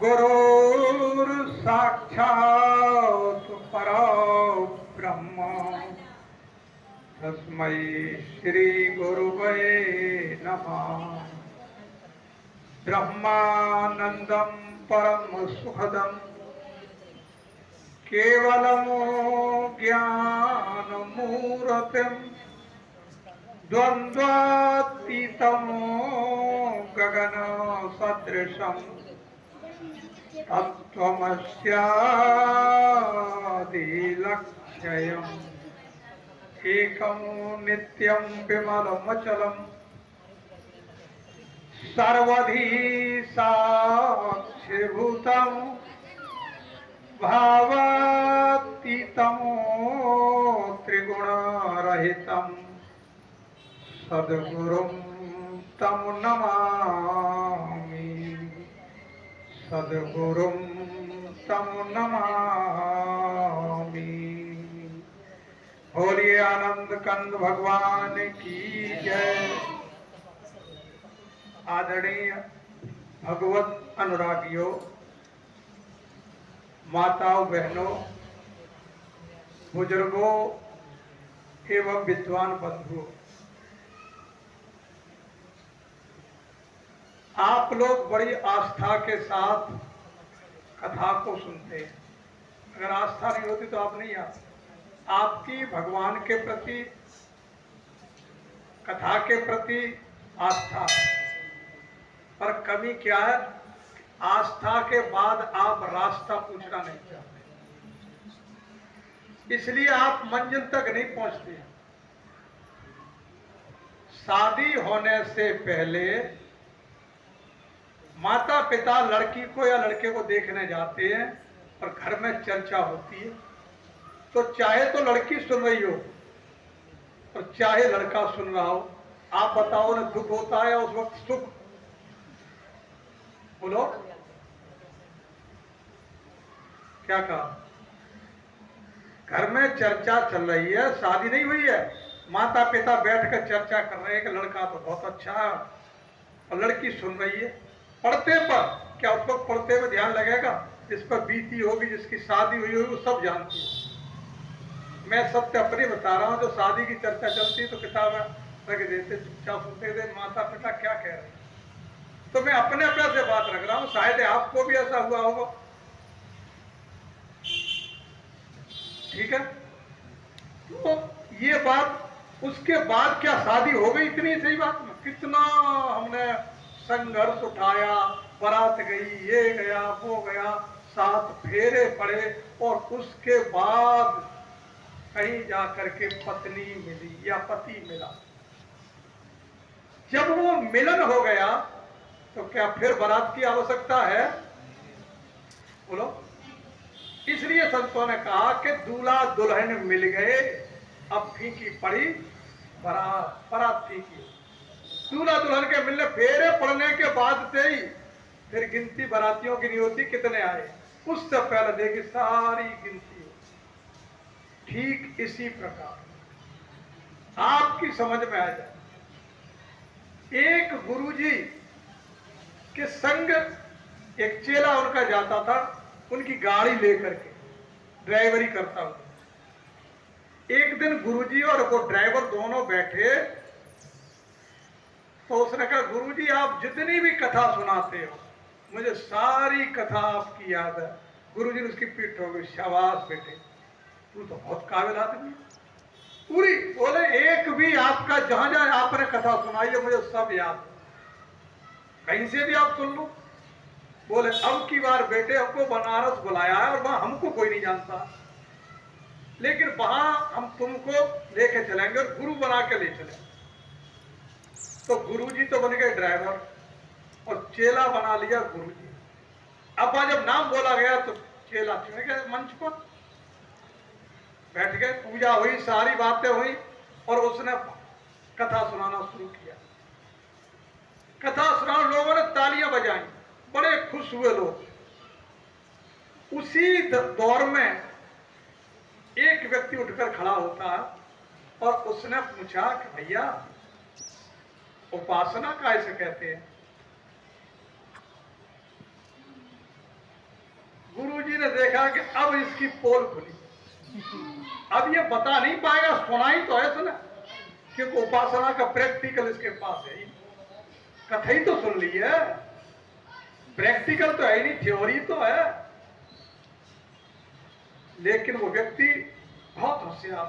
गुरुर्साक्षात् परब्रह्म तस्मै श्री गुरुवे नमः। ब्रह्मानंदं परम सुखदं केवलं ज्ञानमूर्तिं द्वन्द्वातीतं गगन सदृशं तत्त्वमस्यादिलक्ष्यम् एकं नित्यं विमलमचलं सर्वधी साक्षिभूतं भावातीतं त्रिगुणरहितं सद्गुरुं तं नमामि। सद्गुरुं तं नमामि। बोलिए आनंद कंद भगवान की जय। आदरणीय भगवत अनुरागियों, माताओं, बहनों, बुजुर्गों एवं विद्वान बंधुओं, आप लोग बड़ी आस्था के साथ कथा को सुनते हैं। अगर आस्था नहीं होती तो आप नहीं आते। आपकी भगवान के प्रति, कथा के प्रति आस्था, पर कमी क्या है? आस्था के बाद आप रास्ता पूछना नहीं चाहते, इसलिए आप मंजिल तक नहीं पहुंचते। शादी होने से पहले माता पिता लड़की को या लड़के को देखने जाते हैं और घर में चर्चा होती है, तो चाहे तो लड़की सुन रही हो और चाहे लड़का सुन रहा हो, आप बताओ ना, दुख होता है उस वक्त सुख? बोलो क्या कहा? घर में चर्चा चल रही है, शादी नहीं हुई है, माता पिता बैठकर चर्चा कर रहे हैं कि लड़का तो बहुत अच्छा है और लड़की सुन रही है। पढ़ते पर क्या उस वक्त पढ़ते में ध्यान लगेगा? जिस पर बीती होगी, जिसकी शादी हुई होगी, वो सब जानती है। मैं सत्य अपनी बता रहा हूं, जो शादी की चर्चा चलती तो किताब रख देते, चुपचाप सुनते थे माता पिता क्या कह रहे हैं। तो मैं अपने अपने से बात रख रहा हूं, शायद आपको भी ऐसा हुआ होगा। ठीक है, तो ये बात, उसके बाद क्या शादी हो गई इतनी सही बात में? कितना हमने संघर्ष उठाया, बारात गई, ये गया वो गया, 7 फेरे पड़े और उसके बाद कहीं जाकर के पत्नी मिली या पति मिला। जब वो मिलन हो गया तो क्या फिर बारात की आवश्यकता है? बोलो। इसलिए संतों ने कहा कि दूल्हा दुल्हन मिल गए, अब फीकी पड़ी बारात, बारात फीकी। दूल्हा दुल्हन के मिलने, फेरे पड़ने के बाद से ही फिर गिनती बारातियों की नहीं होती कितने आए, उससे पहले देखी सारी गिनती। ठीक इसी प्रकार आपकी समझ में आ जाए, एक गुरुजी के संग एक चेला उनका जाता था, उनकी गाड़ी लेकर के ड्राइवरी करता हुआ। एक दिन गुरुजी और वो ड्राइवर दोनों बैठे, तो उसने कहा, गुरुजी आप जितनी भी कथा सुनाते हो, मुझे सारी कथा आपकी याद है। गुरुजी ने उसकी पीठ हो गई, शाबाश बेटे, तू तो बहुत काबिल आदमी है। पूरी बोले, एक भी आपका जहां जहां आपने कथा सुनाई है मुझे सब याद है, कहीं से भी आप सुन लो। बोले, अब की बार बेटे हमको बनारस बुलाया है और वहां हमको कोई नहीं जानता, लेकिन वहां हम तुमको लेके चलेंगे और गुरु बना के ले चलेंगे। तो गुरुजी तो बन गए ड्राइवर और चेला बना लिया गुरुजी। अब जब नाम बोला गया तो चेला चुन गए, मंच पर बैठ गए, पूजा हुई, सारी बातें हुई और उसने कथा सुनाना शुरू किया। कथा सुनाने लोगों ने तालियां बजाई, बड़े खुश हुए लोग। उसी दौर में एक व्यक्ति उठकर खड़ा होता है और उसने पूछा कि भैया उपासना कैसे कहते हैं? ने देखा कि अब इसकी पोल खुली, अब ये बता नहीं पाएगा, सुनाई तो है सुना, क्योंकि उपासना का प्रैक्टिकल इसके पास है ही, कथई तो सुन ली है, प्रैक्टिकल तो है ही नहीं, थ्योरी तो है। लेकिन वो व्यक्ति बहुत होशियार,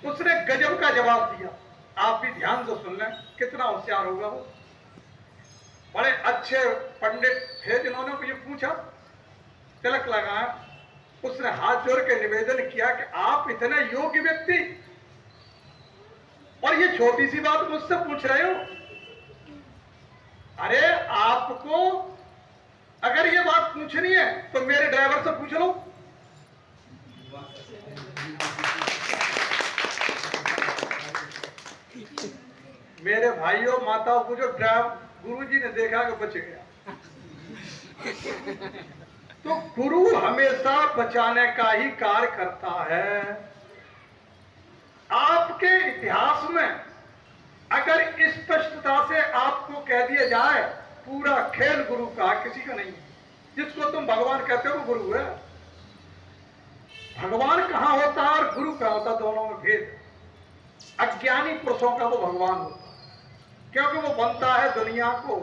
उसने गजब का जवाब दिया। आप भी ध्यान से सुन लें, कितना होशियार होगा वो। बड़े अच्छे पंडित थे जिन्होंने मुझे पूछा, तिलक लगाया, उसने हाथ जोड़ के निवेदन किया कि आप इतने योग्य व्यक्ति और ये छोटी सी बात मुझसे पूछ रहे हो। अरे आपको अगर ये बात पूछनी है तो मेरे ड्राइवर से पूछ लो। मेरे भाइयों माताओं को जो गुरुजी ने देखा कि बच गया। तो गुरु हमेशा बचाने का ही कार्य करता है। आपके इतिहास में अगर स्पष्टता से आपको कह दिया जाए पूरा खेल गुरु का, किसी का नहीं, जिसको तुम भगवान कहते हो वो गुरु है। भगवान कहां होता है और गुरु कहां होता, दोनों में भेद। अज्ञानी पुरुषों का वो भगवान होता है, क्योंकि वो बनता है दुनिया को।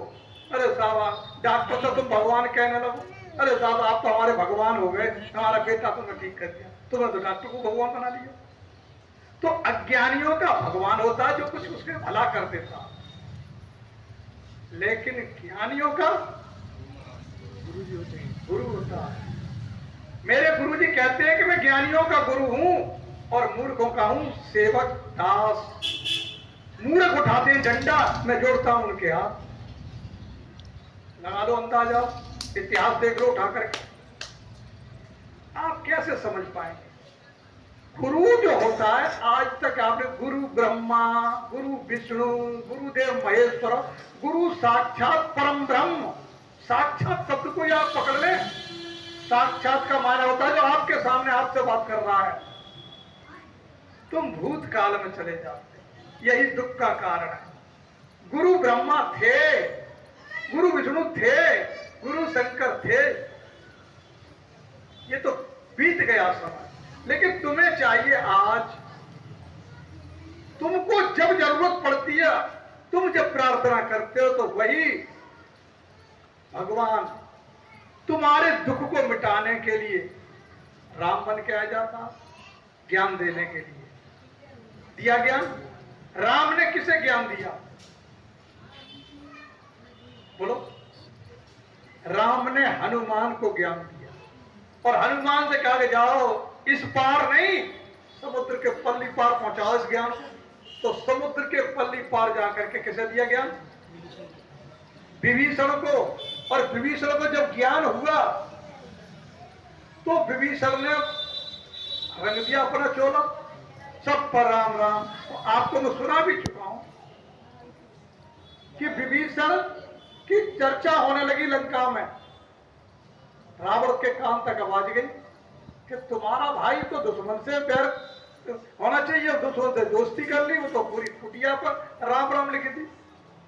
अरे साहब डॉक्टर से तुम भगवान कहने लगो, अरे साहब आप तो हमारे भगवान हो गए, हमारा बेटा तुमने ठीक कर दिया, तुमने तो डॉक्टर को भगवान बना लिया। तो अज्ञानियों का भगवान होता है जो कुछ उसके भला कर देता, लेकिन ज्ञानियों का गुरु होता है। मेरे गुरुजी कहते हैं कि मैं ज्ञानियों का गुरु हूं और मूर्खों का हूं सेवक दास। मूर्ख उठाते हैं झंडा, मैं जोड़ता हूं उनके हाथ। लगा लो अंदाजा, इतिहास देख लो उठा करके, आप कैसे समझ पाएंगे। गुरु जो होता है, आज तक आपने गुरु ब्रह्मा, गुरु विष्णु, गुरुदेव महेश्वर, गुरु साक्षात परम ब्रह्म, साक्षात शब्द को आप पकड़ ले। साक्षात का माना होता है जो आपके सामने आपसे बात कर रहा है। तुम भूतकाल में चले जाते, यही दुख का कारण है। गुरु ब्रह्मा थे, गुरु विष्णु थे, गुरु शंकर थे, ये तो बीत गया समय। लेकिन तुम्हें चाहिए आज, तुमको जब जरूरत पड़ती है, तुम जब प्रार्थना करते हो तो वही भगवान तुम्हारे दुख को मिटाने के लिए राम बन के आ जाता, ज्ञान देने के लिए। दिया ज्ञान, राम ने किसे ज्ञान दिया बोलो? राम ने हनुमान को ज्ञान दिया, और हनुमान से कहा कि जाओ इस पार नहीं, समुद्र के पल्ली पार पहुंचाओ इस ज्ञान को। तो समुद्र के पल्ली पार जाकर के किसे दिया ज्ञान? विभीषण को। और विभीषण को जब ज्ञान हुआ तो विभीषण ने रंग दिया अपना चोला, सब पर राम राम। तो आपको मैं सुना भी चुका हूं कि विभीषण की चर्चा होने लगी लंका में, रावण के कान तक आवाज गई कि तुम्हारा भाई तो दुश्मन से बैर होना चाहिए, दुश्मन से दोस्ती कर ली, वो तो पूरी कुटिया पर राम राम लिखी थी।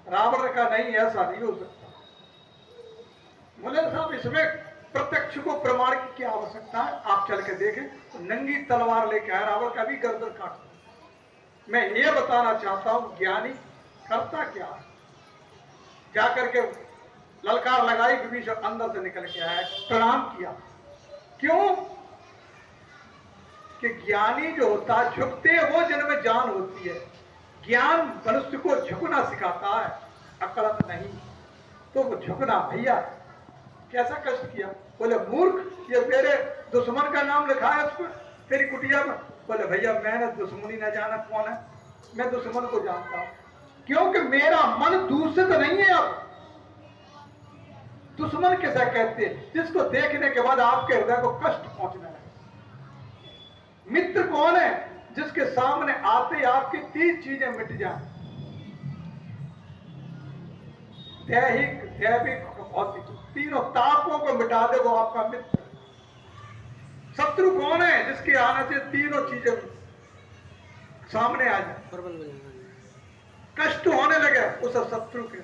रावण ने कहा नहीं, ऐसा नहीं हो सकता। बोले साहब इसमें प्रत्यक्ष को प्रमाण की क्या आवश्यकता है, आप चल के देखें। तो नंगी तलवार लेके आया, रावण का भी गर्दन काट। मैं ये बताना चाहता हूं ज्ञानी करता क्या है। जाकर के ललकार लगाई, विभीषण अंदर से निकल के आया, प्रणाम किया। क्यों? कि ज्ञानी जो होता है झुकते हैं वो जिनमें जान होती है। ज्ञान मनुष्य को झुकना सिखाता है, अकड़त नहीं। तो वो झुकना, भैया कैसा कष्ट किया? बोले मूर्ख, ये मेरे दुश्मन का नाम लिखा है उस पर तेरी कुटिया में। बोले भैया मैंने दुश्मनी न जाना कौन है, मैं दुश्मन को जानता हूं, क्योंकि मेरा मन दूषित नहीं है। अब दुश्मन कैसा कहते हैं? जिसको देखने के बाद आपके हृदय को कष्ट पहुंचने लगे। मित्र कौन है? जिसके सामने आते ही आपकी 3 चीजें मिट जाएं, दैहिक, दैविक, भौतिक, तीनों तापों को मिटा दे, वो आपका मित्र। शत्रु कौन है? जिसके आने से तीनों चीजें सामने आ जाए, कष्ट होने लगे उस शत्रु के।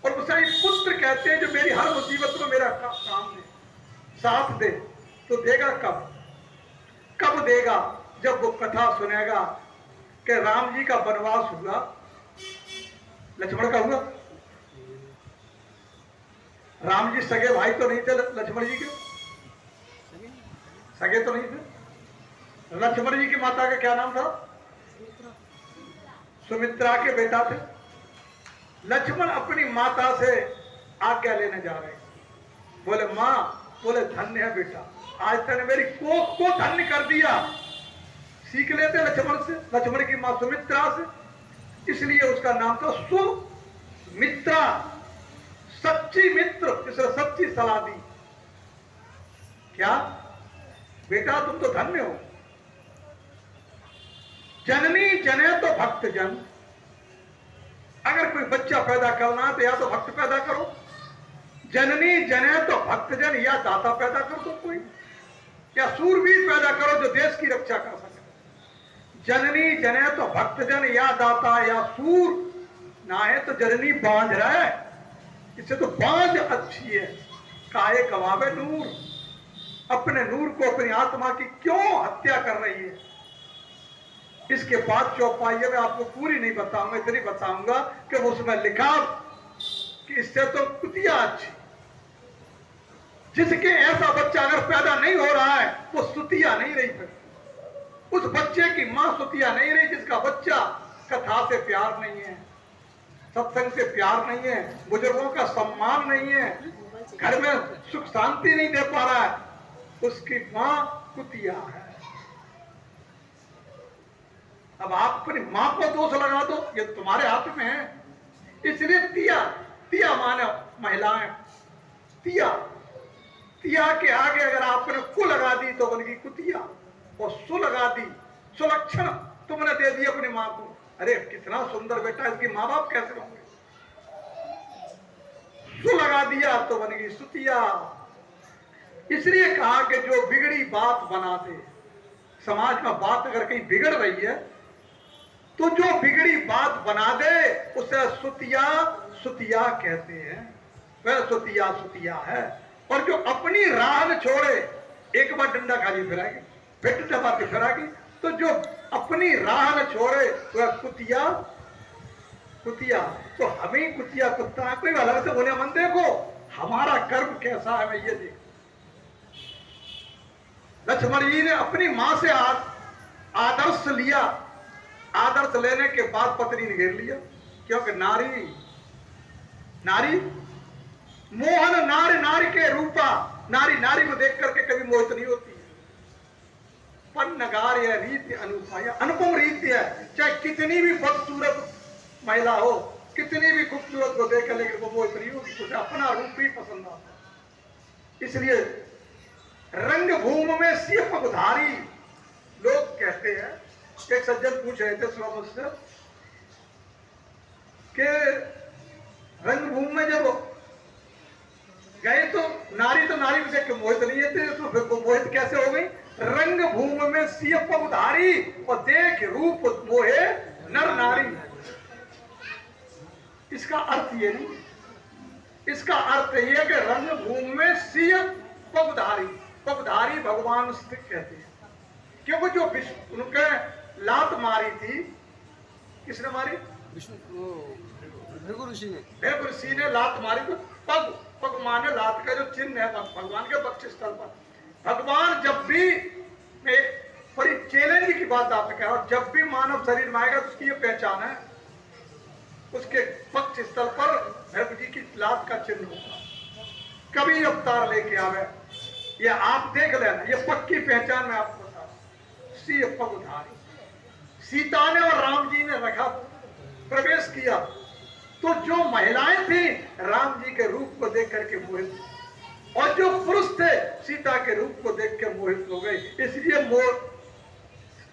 और उसे एक पुत्र कहते हैं जो मेरी हर मुसीबत में मेरा काम दे, साथ दे। तो देगा कब? कब देगा? जब वो कथा सुनेगा कि राम जी का वनवास हुआ, लक्ष्मण का हुआ। राम जी सगे भाई तो नहीं थे लक्ष्मण जी के, सगे तो नहीं थे। लक्ष्मण जी की माता का क्या नाम था? सुमित्रा के बेटा थे। लक्ष्मण अपनी माता से आज्ञा लेने जा रहे, बोले मां, बोले धन्य है बेटा, आज तूने मेरी कोख को धन्य कर दिया। सीख लेते लक्ष्मण से, लक्ष्मण की मां सुमित्रा से, इसलिए उसका नाम था सुमित्रा, सच्ची मित्र, जिसने सच्ची सलाह दी। क्या बेटा तुम तो धन्य हो। जननी जने तो भक्त जन, अगर कोई बच्चा पैदा करना है तो या तो भक्त पैदा करो, जननी जने तो भक्त जन, या दाता पैदा कर दो कोई, या सूरवीर पैदा करो जो देश की रक्षा कर सके। जननी जने तो भक्त जन, या दाता या सूर, ना है तो जननी बांझ रहा है, इससे तो बांझ अच्छी है। काहे गवावे नूर, अपने नूर को, अपनी आत्मा की क्यों हत्या कर रही है। इसके बाद चौपाई मैं आपको पूरी नहीं बताऊंगा, इतनी बताऊंगा कि उसमें लिखा कि इससे तो कुतिया अच्छी। जिसके ऐसा बच्चा अगर पैदा नहीं हो रहा है वो सुतिया नहीं रही, फिर उस बच्चे की मां सुतिया नहीं रही, जिसका बच्चा कथा से प्यार नहीं है, सत्संग से प्यार नहीं है, बुजुर्गों का सम्मान नहीं है, घर में सुख शांति नहीं दे पा रहा है, उसकी मां कुतिया है। अब आप अपनी मां को दोष लगा दो, ये तुम्हारे हाथ में है। इसलिए तिया, तिया माने महिलाएं, तिया, तिया के आगे अगर आपने कु लगा दी तो बन गई कुतिया, और सु लगा दी, सुलक्षण तुमने दे दी अपनी मां को। अरे कितना सुंदर बेटा, इसकी मां बाप कैसे होंगे। सु लगा दिया तो बन गई सुतिया। इसलिए कहा कि जो बिगड़ी बात बना दे, समाज में बात अगर कहीं बिगड़ रही है तो जो बिगड़ी बात बना दे उसे सुतिया सुतिया कहते हैं, वह सुतिया सुतिया है। और जो अपनी राह में छोड़े, एक बार डंडा खाली फिराएगी, फिर डंडा मार के फिराएगी, तो जो अपनी राह में छोड़े वह कुतिया कुतिया। तो हमें कुतिया कुत्ता, कोई अलग से बोले मन देखो हमारा कर्म कैसा है, मैं ये देख। लक्ष्मण जी ने अपनी मां से आदर्श लिया, आदर्श लेने के बाद पत्नी ने घेर लिया, क्योंकि नारी नारी मोहन नारी, नारी के रूपा, नारी नारी को देख करके कभी मोहित नहीं होती। पन्नगार है रीति अनुपमा, अनुपम रीति है, चाहे कितनी भी बदसूरत महिला हो, कितनी भी खूबसूरत को देख लेकिन वो मोहित नहीं होगी, उसे अपना रूप ही पसंद आता। इसलिए रंग भूमि में सिर्फ उधारी, लोग कहते हैं, एक सज्जन पूछ रहे थे सुबह मुझसे कि रंगभूमि में जब गए तो नारी को देख के मोहित नहीं थे, तो फिर वो मोहित कैसे हो गई। रंगभूमि में सिर्फ उधारी और देख रूप मोहे नर नारी। इसका अर्थ ये नहीं, इसका अर्थ ये कि रंगभूमि में सिर्फ पगधारी, पगधारी भगवान स्थित कहते हैं, क्योंकि जो उनके लात मारी थी, किसने मारी? भृगु ऋषि ने लात मारी, तो पग, पग माने लात का जो चिन्ह है भगवान के वक्ष स्थल पर। भगवान जब भी, मैं बड़ी चैलेंज की बात आपने कहा, और जब भी मानव शरीर में आएगा तो उसकी ये पहचान है, उसके वक्ष स्थल पर भृगु जी की लात का चिन्ह होगा। कभी अवतार लेके आवे, ये आप देख लेना, ये पक्की पहचान में आपको बता रहा। सी पग उधारी, सीता ने और राम जी ने रखा, प्रवेश किया, तो जो महिलाएं थी राम जी के रूप को देख करके मोहित, और जो पुरुष थे सीता के रूप को देख के मोहित हो गए। इसलिए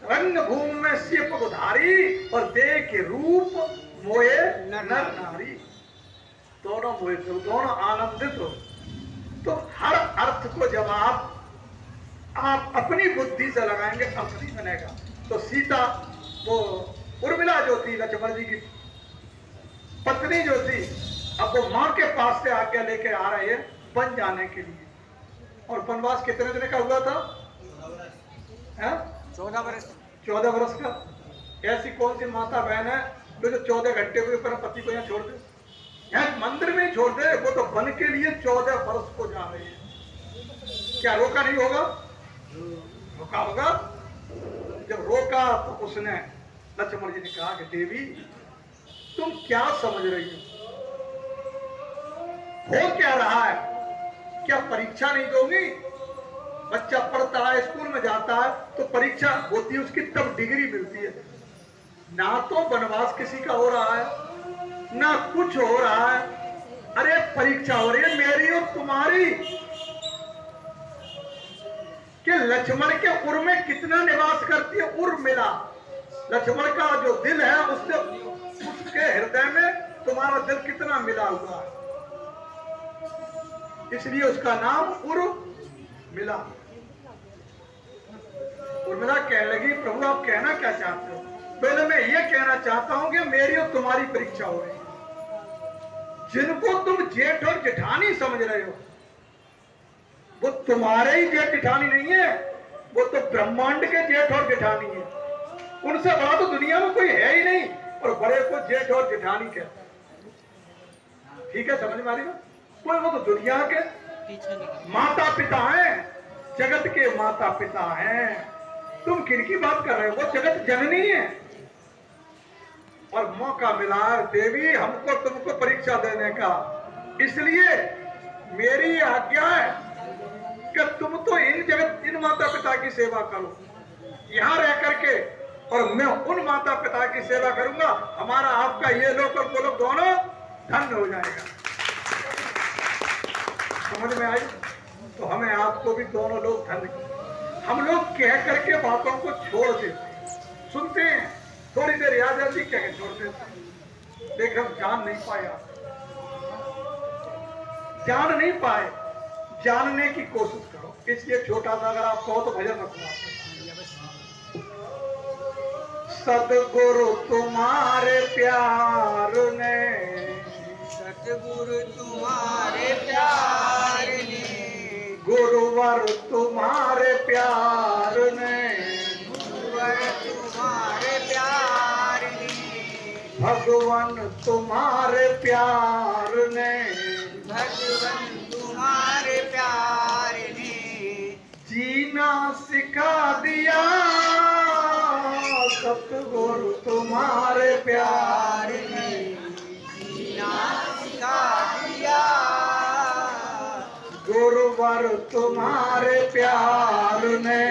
रंगभूमि में सिर्फ उधारी और देख के रूप मोहे नर नारी, दोनों मोहित हो, दोनों आनंदित हो। तो हर अर्थ को जब आप अपनी बुद्धि से लगाएंगे अपनी बनेगा। तो सीता, वो उर्मिला जो थी लक्ष्मण जी की पत्नी जो थी, अब वो मां के पास से आज्ञा लेके आ रहे हैं बन जाने के लिए। और वनवास कितने दिन का हुआ था? 14 वर्ष। 14 वर्ष का। ऐसी कौन सी माता बहन है जो 14 घंटे को अपने पति को यहाँ छोड़ दे? यहाँ मंदिर में ही छोड़ दे। वो तो वन के लिए 14 वर्ष को जा रही है। क्या रोका नहीं होगा? रोका होगा। जब रोका तो उसने, लक्ष्मण जी ने कहा कि देवी तुम क्या समझ रही हो क्या रहा है? क्या परीक्षा नहीं दोगी? बच्चा पढ़ता है, स्कूल में जाता है तो परीक्षा होती है उसकी, तब डिग्री मिलती है। ना तो वनवास किसी का हो रहा है ना कुछ हो रहा है। अरे परीक्षा हो रही है मेरी और तुम्हारी कि लक्ष्मण के उर में कितना निवास करती है। उर्मिला, लक्ष्मण का जो दिल है उससे, उसके हृदय में तुम्हारा दिल कितना मिला हुआ है, इसलिए उसका नाम उर्मिला। उर्मिला कहने लगी प्रभु आप कहना क्या चाहते हो? पहले मैं ये कहना चाहता हूं कि मेरी और तुम्हारी परीक्षा हो रही है। जिनको तुम जेठ और जेठानी समझ रहे हो वो तुम्हारे ही जेठ जेठानी नहीं है, वो तो ब्रह्मांड के जेठ और जेठानी है। उनसे बड़ा तो दुनिया में कोई है ही नहीं, और बड़े को जेठ और जेठानी कहते हैं। ठीक है, समझ में आ रही है? कोई वो तो दुनिया के माता पिता हैं, जगत के माता पिता हैं। तुम किनकी बात कर रहे हो? वो जगत जननी है। और मौका मिला है देवी हमको तुमको परीक्षा देने का, इसलिए मेरी आज्ञा है कि तुम तो इन माता पिता की सेवा करो यहां रह करके, और मैं उन माता पिता की सेवा करूंगा। हमारा आपका ये लोक और वो लोग दोनों धन्य हो जाएगा। समझ में आई? तो हमें आपको भी दोनों लोग धन्य। हम लोग कह करके बातों को छोड़ देते, सुनते हैं, थोड़ी देर याद आती कह के छोड़ देते, लेकिन हम जान नहीं पाए, जान नहीं पाए। जानने की कोशिश करो। इसलिए छोटा सा अगर आप कहो तो भजन रखना। सतगुरु तुम्हारे प्यार ने, सतगुरु तुम्हारे प्यार ने, गुरुवर तुम्हारे प्यार ने, गुरुवर तुम्हारे प्यार ने, भगवान तुम्हारे प्यार ने, भगवान तुम्हारे प्यार ने, जीना सिखा दिया। सतगुरु तुम्हारे प्यार ने, जीना सिखा दिया। गुरुवर तुम्हारे प्यार ने,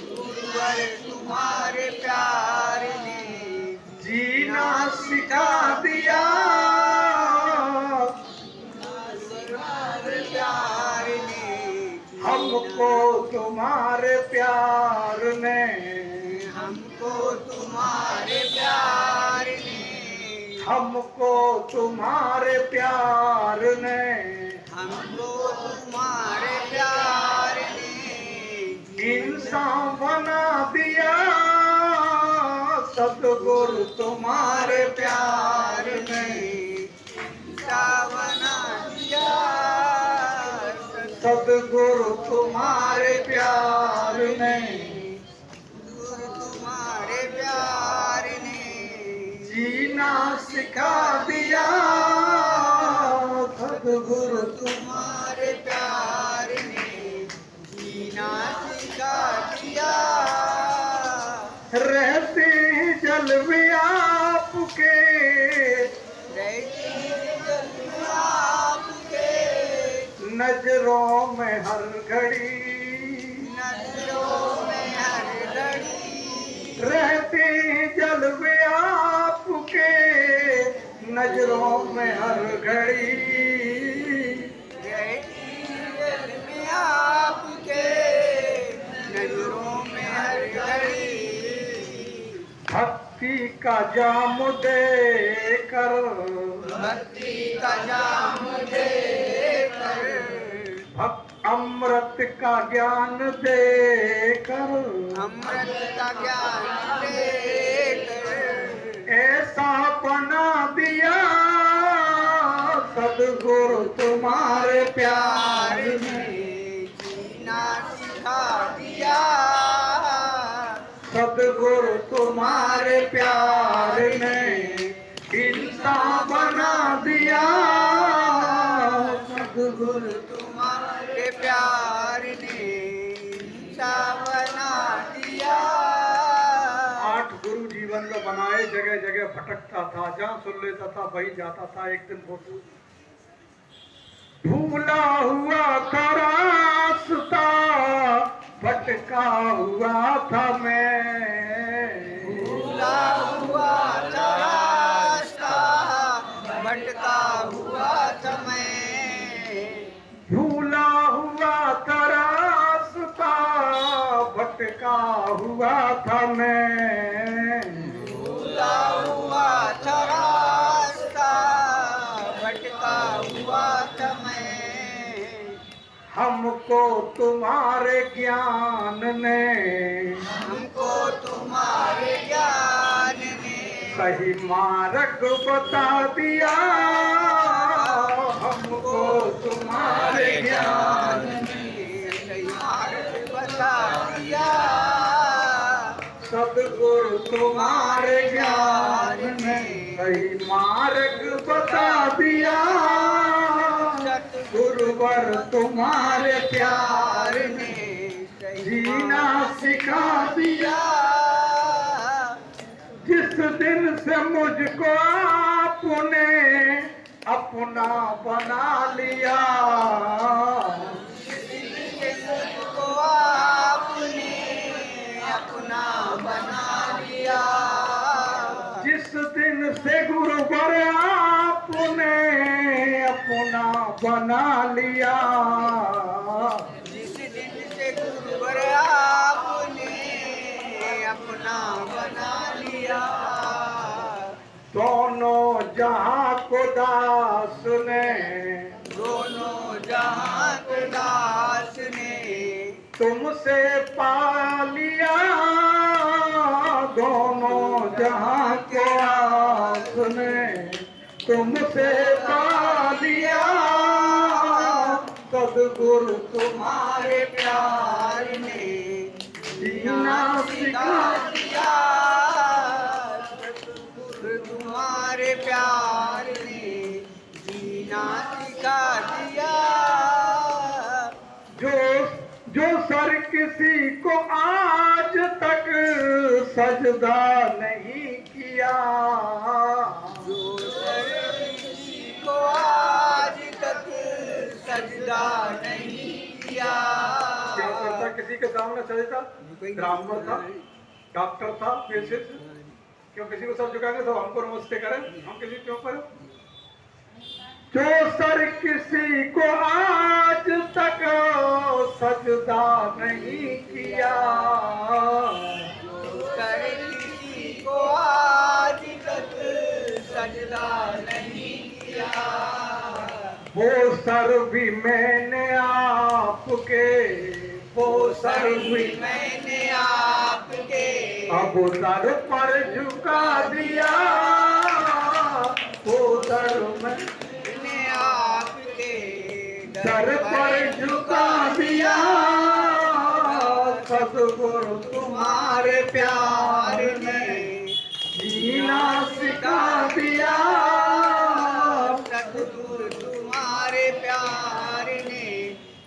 गुरुवर तुम्हारे प्यार ने, जीना सिखा दिया। प्यार ने, हमको तुम्हारे प्यार ने, हमको तुम्हारे प्यार ने, हमको तुम्हारे प्यार ने, हमको तुम्हारे प्यार ने, इंसान बना दिया। सतगुरु तुम्हारे प्यार ने, बना दिया। सतगुरु तुम्हारे प्यार ने, गुरु तुम्हारे प्यार ने, जीना सिखा दिया। सतगुरु तुम्हारे प्यार ने, जीना सिखा दिया। रहते हैं जल में आपके, रहती जल आपके, नजरों में हर घड़ी, नजरों में हर घड़ी, रहते हैं जल में आपके, नजरों में हर घड़ी। रहती जल में आपके, नजरों में हर घड़ी। भक्ति का जाम दे कर, भक्ति का जाम देकर, अमृत का ज्ञान दे कर, अमृत का ज्ञान देकर, ऐसा बना दिया। सतगुरु तुम्हारे प्यार ने, तुम्हारे प्यार ने इंसान बना दिया, सद्गुरु तुम्हारे प्यार ने इंसान बना दिया। 8 गुरु जीवन में बनाए, जगह जगह भटकता था, जहाँ सुन लेता था वही जाता था। एक दिन फोटो भूला हुआ था रास्ता, भटका हुआ था मैं, भूला हुआ था रास्ता, भटका हुआ था मैं। भूला हुआ था रास्ता, भटका हुआ था मैं, भूला हुआ था रास्ता, भटका हुआ था मैं। हमको तुम्हारे ज्ञान ने, हमको तुम्हारे ज्ञान ने सही मार्ग बता दिया, हमको तुम्हारे ज्ञान ने सही मार्ग बता दिया। सद्गुरु तुम्हारे ज्ञान ने सही मार्ग बता दिया, गुरुवर तुम्हारे प्यार ने जीना सिखा दिया। जिस दिन से मुझको आपने अपना बना लिया, मुझको आपने अपना बना लिया। जिस दिन से गुरुवर आपने अपना बना लिया, जिस दिन से गुरुवर आपने अपना बना लिया। दोनों जहां को दास ने, दोनों जहां को दास ने तुमसे पा लिया, दोनों जहां को दास ने तुमसे पा लिया, सद्गुरु तुम्हारे प्यार ने जीना सिखा दिया। सद्गुरु तुम्हारे प्यार ने जीना सिखा दिया। जो सर किसी को आज तक सजदा नहीं किया, जो सर किसी को आज तक सजदा नहीं किया। क्या करता किसी के सामने सजदा? ब्राह्मण था, डॉक्टर था, पेशेंट, क्यों किसी को सर झुकाएंगे तो हमको नमस्ते करें, हम किसी क्यों करें? जो सर किसी को आज तक सजदा नहीं किया, जो सर किसी को आज तक सजदा नहीं किया। वो सर भी मैंने आपके, वो सर भी मैंने आपके अब सर पर झुका दिया, वो सर मैंने आपके सर पर झुका दिया, सद्गुरु तुम्हारे प्यार ने जीना सिखा दिया, सद्गुरु तुम्हारे प्यार ने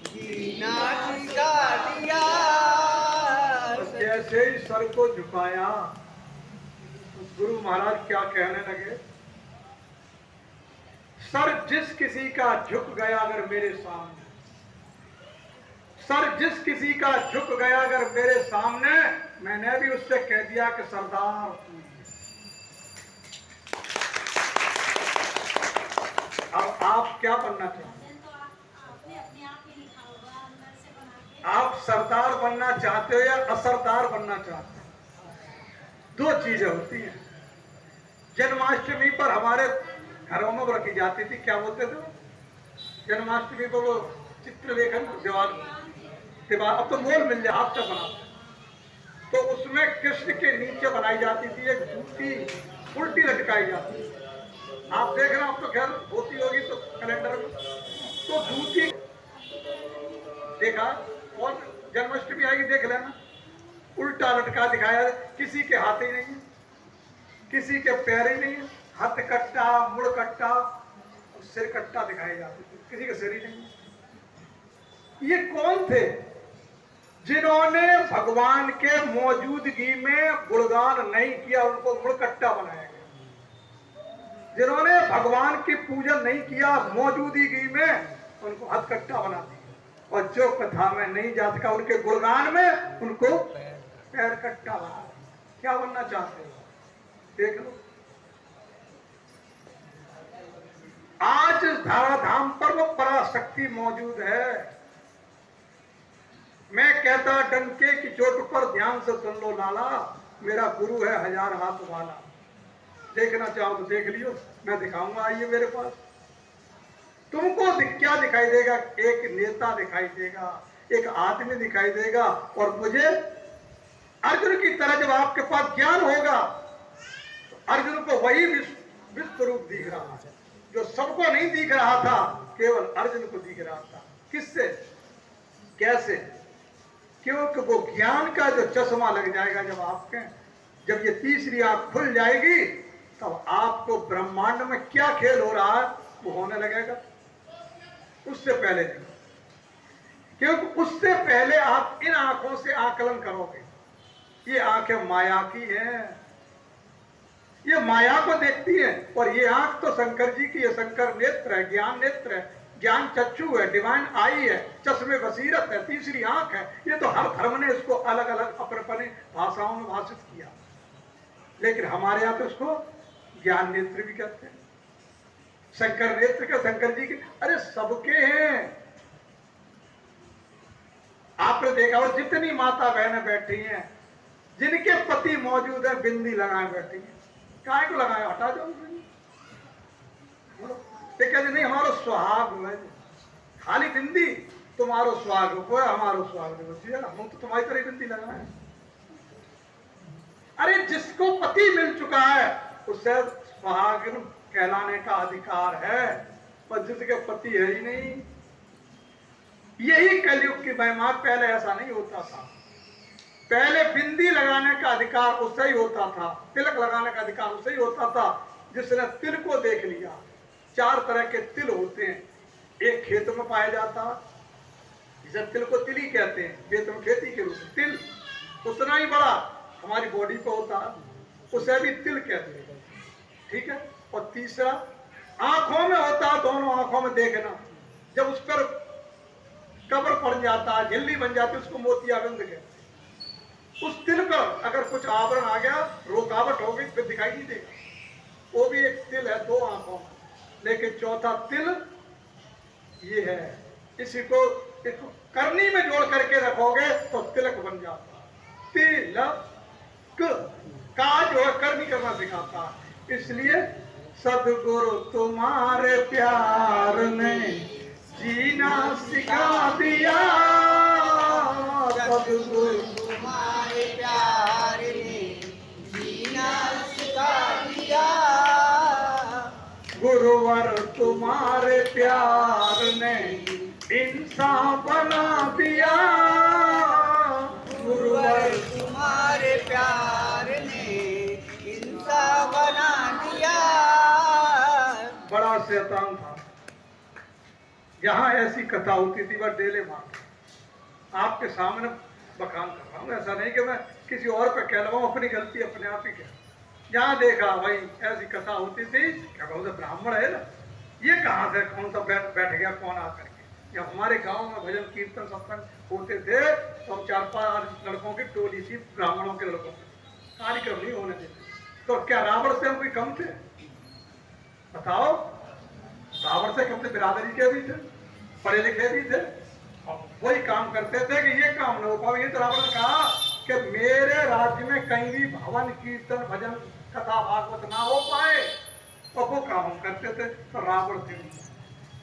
जीना सिखा दिया। जैसे ही सर को झुकाया, गुरु महाराज क्या कहने लगे? सर जिस किसी का झुक गया अगर मेरे सामने, सर जिस किसी का झुक गया अगर मेरे सामने, मैंने भी उससे कह दिया कि सरदार तू ही है। अब आप क्या बनना चाहते हैं? आप सरदार बनना चाहते हो या असरदार बनना चाहते हो? 2 चीजें होती हैं। जन्माष्टमी पर हमारे घरों में रखी जाती थी, क्या बोलते थे? जन्माष्टमी पर वो चित्र लेखन दीवार, अब तो मोल मिल जाए, हाथ से बना, तो उसमें कृष्ण के नीचे बनाई जाती थी एक जूती उल्टी लटकाई जाती थी। आप देख रहे हो, अब तो खैर होती होगी तो कैलेंडर में, तो जूती देखा, और जन्माष्टमी आएगी देख लेना, उल्टा लटका दिखाया, किसी के हाथ ही नहीं है, किसी के पैर ही नहीं है, हाथ कट्टा, मुड़ कट्टा, सिर कट्टा दिखाए जाते, किसी का सिर ही नहीं है। ये कौन थे जिन्होंने भगवान के मौजूदगी में गुणगान नहीं किया, उनको मुड़कट्टा बनाया गया। जिन्होंने भगवान की पूजन नहीं किया मौजूदगी में, उनको हथकट्टा बना दिया। और जो कथा में नहीं जा सका उनके गुणगान में, उनको पैर कट्टा बना दिया। क्या बनना चाहते हो? देख लो, आज धराधाम पर वो पराशक्ति मौजूद है। मैं कहता डंके की चोट पर ध्यान से सुन लो लाला, मेरा गुरु है 1000 हाथ वाला। देखना चाहो तो देख लियो, मैं दिखाऊंगा, आइए मेरे पास। तुमको क्या दिखाई देगा? एक नेता दिखाई देगा, एक आदमी दिखाई देगा, और मुझे अर्जुन की तरह जब आपके पास ज्ञान होगा तो अर्जुन को वही विश्व रूप दिख रहा है जो सबको नहीं दिख रहा था, केवल अर्जुन को दिख रहा था। किससे? कैसे? क्योंकि वो ज्ञान का जो चश्मा लग जाएगा जब आपके, जब ये तीसरी आंख खुल जाएगी, तब आपको ब्रह्मांड में क्या खेल हो रहा है वो होने लगेगा। उससे पहले नहीं, क्योंकि उससे पहले आप इन आंखों से आकलन करोगे। ये आंखें माया की हैं, ये माया को देखती है। और ये आंख तो शंकर जी की है, शंकर नेत्र है, ज्ञान नेत्र है, ज्ञान चक्षु है, डिवाइन आई है, चश्मे बसीरत है, तीसरी आंख है। ये तो हर धर्म ने इसको अलग अलग अपने भाषाओं में भाषित किया, लेकिन हमारे यहाँ तो इसको ज्ञान नेत्र भी कहते हैं। शंकर नेत्र का, शंकर जी के, अरे सबके हैं। आपने देखा और जितनी माता बहनें बैठी हैं जिनके पति मौजूद है, बिंदी लगाए बैठी है। काहे को लगाए? हटा जाओ। कहते नहीं हमारो सुहाग है, खाली बिंदी तुम्हारो सुहाग हो, हमारो सुहाग हम तो तुम्हारी तरह बिंदी लगाए। अरे जिसको पति मिल चुका है उसे सुहाग कहलाने का अधिकार है, पर जिसके पति है ही नहीं। यही कलयुग की महिमा। पहले ऐसा नहीं होता था। पहले बिंदी लगाने का अधिकार उससे ही होता था, तिलक लगाने का अधिकार उससे ही होता था जिसने तिल को देख लिया। 4 तरह के तिल होते हैं। एक खेत में पाया जाता, जिसे तिल को तिल ही कहते हैं, खेत में खेती के रूप में तिल उतना ही बड़ा हमारी बॉडी पे होता, उसे भी तिल कहते हैं। ठीक है। और तीसरा आंखों में होता, दोनों आंखों में देखना। जब उस पर कब्र पड़ जाता, झिल्ली बन जाती, उसको मोतियाबिंद कहते हैं। उस तिल पर अगर कुछ आवरण आ गया, रुकावट हो गई, फिर दिखाई नहीं देगा। वो भी एक तिल है 2 आंखों में। लेकिन चौथा तिल ये है, इसी को करनी में जोड़ करके रखोगे तो तिलक बन जाता। तिलक का जो है करनी करना सिखाता। इसलिए सदगुरु तुम्हारे प्यार ने जीना सिखा दिया, सदगुरु तुम्हारे प्यार ने जीना सिखा दिया, गुरुवर तुम्हारे प्यार ने इंसान बना दिया, गुरुवर तुम्हारे प्यार ने इंसान बना दिया। बड़ा शैतान था। यहाँ ऐसी कथा होती थी, वह डेले मार आपके सामने बखान कर रहा हूँ। ऐसा नहीं कि मैं किसी और पे कह रहा हूँ, अपनी गलती अपने आप ही कह। यहाँ देखा भाई ऐसी कथा होती थी, क्या बहुत ब्राह्मण है ना, ये कहाँ से कौन सा बैठ गया कौन आ करके। जब हमारे गांव में भजन कीर्तन सत्संग होते थे तो 4-5 लड़कों की टोली थी, ब्राह्मणों के लड़कों की, कार्यक्रम नहीं होने देते। तो क्या रावण से हम कोई कम थे? बताओ, रावण से कम थे, बिरादरी के भी थे, पढ़े लिखे भी थे, वही काम करते थे कि ये काम न हो पाए। ये तो रावण ने कहा कि मेरे राज्य में कहीं भी भवन कीर्तन भजन कथा भागवत ना हो पाए, और वो काम हम करते थे। तो रावण थे,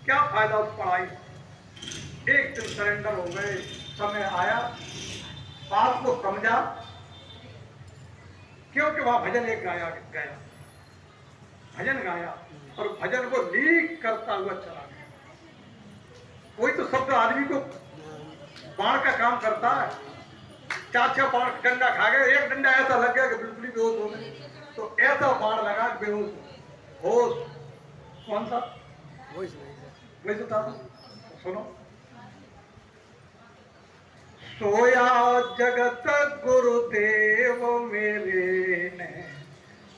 क्या फायदा उस पढ़ाई। एक दिन सरेंडर हो गए, समय आया, बात को समझा, क्योंकि वहां भजन एक गया भजन गाया और भजन को लीक करता हुआ चला गया। कोई तो शब्द आदमी को बाण का काम करता है। 4-6 बाण डंडा खा गए, एक डंडा ऐसा लग गया कि बिल्कुल ही बेहोश हो गए। तो ऐसा बाण लगा कि बेहोश होश कौन सा वही तो था। सुनो, सोया जगत गुरुदेव मेरे ने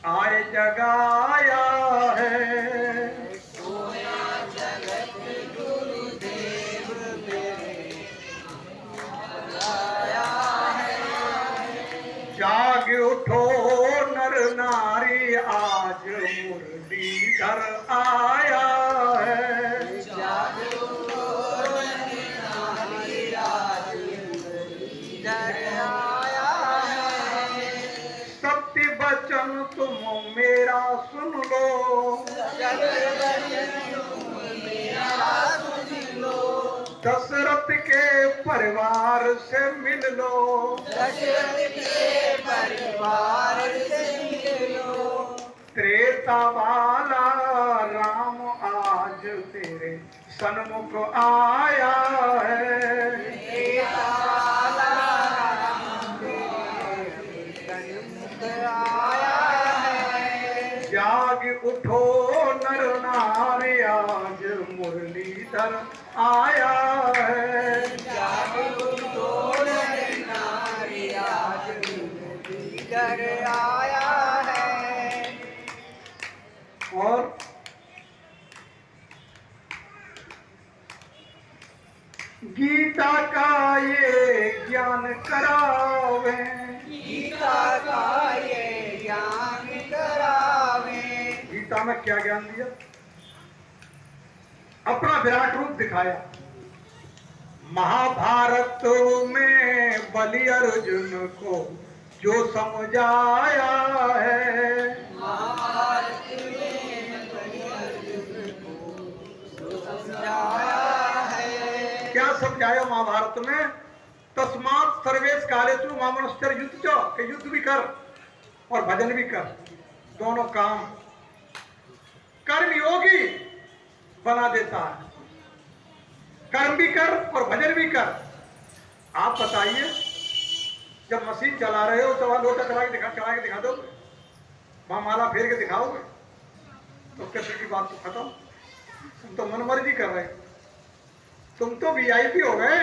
आए जगाया है, सोया जगत गुरुदेव मेरे आया है। जाग उठो नर नारी आज मुरलीधर आया है, जाग उठो नारी आज मुरलीधर आया है। सत्य वचन तुम मेरा सुन लो, सत्य वचन तुम मेरा सुन लो। दशरथ के परिवार से मिल लो, दशरथ के परिवार से मिलो। त्रेता वाला राम आज तेरे सन्मुख आया है, त्रेता वाला राम तेरे सन्मुख आया है। जाग उठो नर नारी आज मुरलीधर आया है, जाग उठो नर नारी आज मुरलीधर आया है। और गीता का ये ज्ञान करावे, गीता का ये ज्ञान करावे। गीता में क्या ज्ञान दिया? अपना विराट रूप दिखाया। महाभारत में बलि अर्जुन को जो समझाया है, महाभारत में बलि अर्जुन को जो समझाया है। क्या समझाया महाभारत में? तस्मात् सर्वेश कालेषु मामनश्चर युद्ध च, कि युद्ध भी कर और भजन भी कर, दोनों काम कर्म योगी बना देता है। कर्म भी कर और भजन भी कर। आप बताइए, जब मशीन चला रहे हो तो लोटा चला के दिखा दो, वहां माला फेर के दिखाओगे तो उसके फिर की बात तो खत्म। तुम तो मनमर्जी कर रहे हो, तुम तो वीआईपी हो गए,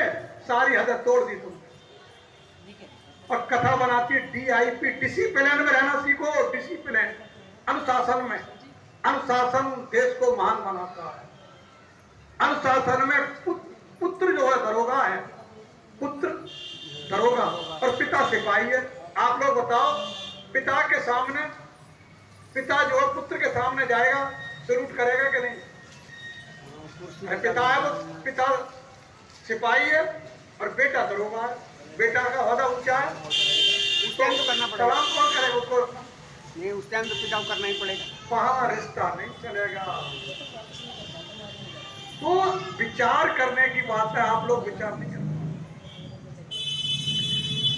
सारी हद तोड़ दी तुम। और कथा बनाती है डीआईपी, डिसिप्लिन में रहना सीखो, डिसिप्लिन, अनुशासन में। अनुशासन देश को महान बनाता है। अनुशासन में पुत्र जो है दरोगा है, पुत्र दरोगा और पिता सिपाही है। आप लोग बताओ, पिता के सामने, पिता जो है पुत्र के सामने जाएगा, सैल्यूट करेगा कि नहीं? पिता है वो, पिता सिपाही है और बेटा दरोगा है। बेटा का ओहदा ऊंचा है, उस टाइम तो करना पड़ेगा। सलाम कौन करेगा उसको? नहीं, उस टाइम तो पिटाव करना ही पड़ेगा। वहां रिश्ता नहीं चलेगा। तो विचार करने की बात है, आप लोग विचार नहीं करते।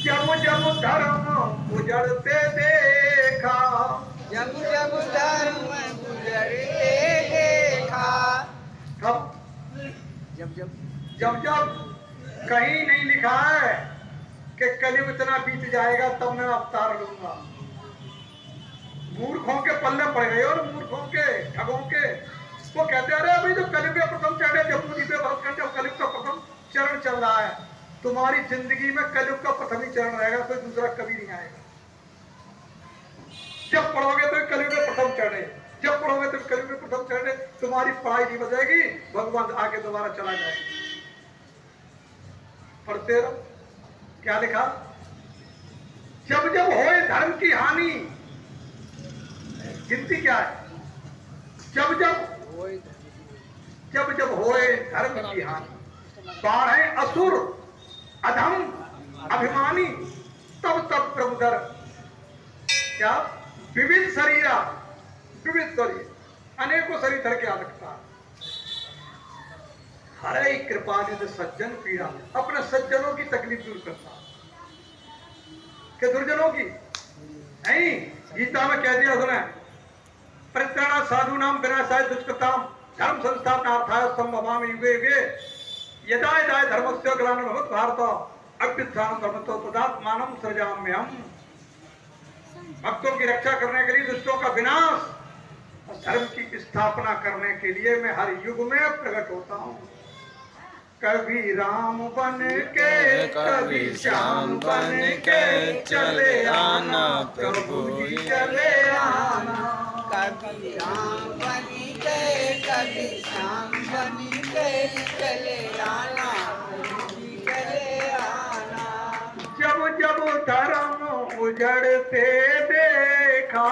जब जब धर्म उजड़ते देखा, जब जब धर्म गुजरते देखा, तब जब जब जब जब कहीं नहीं लिखा है कि कलयुग इतना बीत जाएगा तब मैं अवतार लूंगा। मूर्खों के पल्ले पड़ गए और मूर्खों के, ठगों के। वो कहते हैं, अरे अभी तो कलयुग का प्रथम चरण है, जब मुझे भरतखंड कलयुग का प्रथम चरण चल रहा है। तुम्हारी जिंदगी में कलयुग का प्रथम ही चरण रहेगा, कोई दूसरा कभी नहीं आएगा। जब पढ़ोगे तो कलयुग का प्रथम चरण है, जब पढ़ोगे तो कलयुग का प्रथम चरण है। तुम्हारी पढ़ाई नहीं बचेगी, भगवान आगे दोबारा चला जाएगा। पढ़ते रहो, क्या लिखा? जब जब होए धर्म की हानि, गिनती क्या है? जब जब होए धर्म की हानि, बाढ़े असुर अधम अभिमानी, तब तब प्रभुधर क्या विविध शरीरा, विविध शरीर, अनेकों शरीर धर के आ सकता है। हरे कृपानिधि सज्जन पीड़ा, अपने सज्जनों की तकलीफ दूर करता कि दुर्जनों की नहीं। गीता में कह दिया उसने, परित्राणा साधु नाम विनाशाय दुष्कृताम धर्म संस्थापनार्थाय संभवामि युगे युगे यदा यदा धर्मस्य ग्लानिर्भवति भारत। अभ्युत्थान धर्मतो तदात्मानं सृजाम्यहम्। भक्तों की रक्षा करने के लिए, दुष्टों का विनाश और धर्म की स्थापना करने के लिए मैं हर युग में प्रकट होता हूँ। कभी राम बन के, कभी श्याम बन के चले आना प्रभु जी, चले आना। कभी राम बनी गए, कभी श्याम बनी गए, चले आना चले आना। जब जब धर्म उजड़ते देखा,